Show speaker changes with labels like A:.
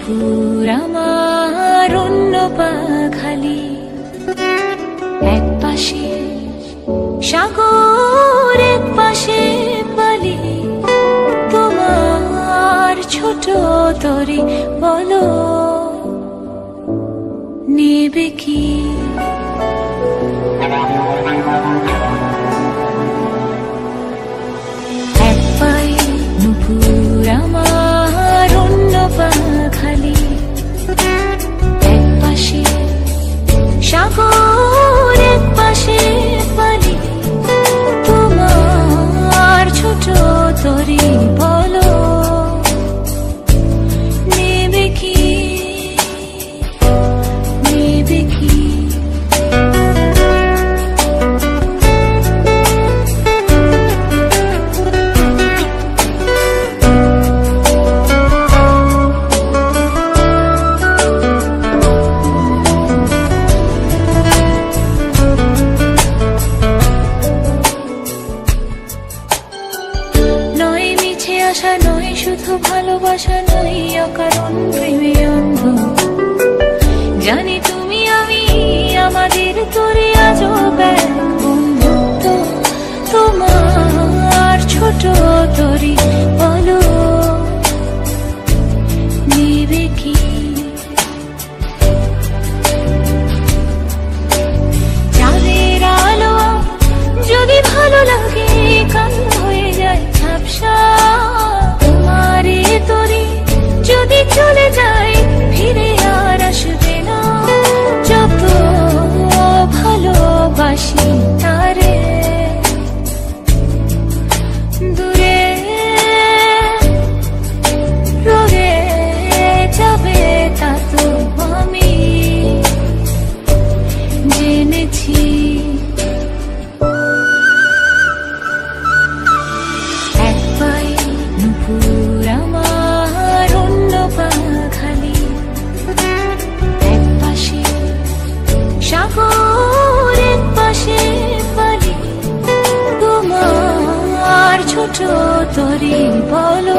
A: নুপুর আমার অন্য পা খালি, এক পাশে সাগর এক পাশে বালি, তোমার ছোট তরি বলো নেবে কি? এক পায়ে নুপুর আমার অন্য পা খালি, এক পাশে সাগর এক পাশে বালি, তোমার ছোট তরি বলো নেবে কি, নেবে কি? আশা নয় শুধু ভালোবাসা নয় অকারণ প্রেমে অন্ধ, জানি তুমি আমি আমাদের তোরে আজও বন্ধুত্ব, তোমার ছোট তরি বলো নেবে কি? চাঁদের আলো যদি ভালো লাগে কালো হয়ে যায় ঝাপসা, যদি চলে যায় ফিরে আর আসবে না, যত ভালোবাসি তারে দূরে রয়ে যাবে তা তো আমি জেনেছি। এক পায়ে নুপুর আমার অন্য পা খালি, এক পাশে সাগর এক পাশে বালি, তোমার ছোট তরি বলো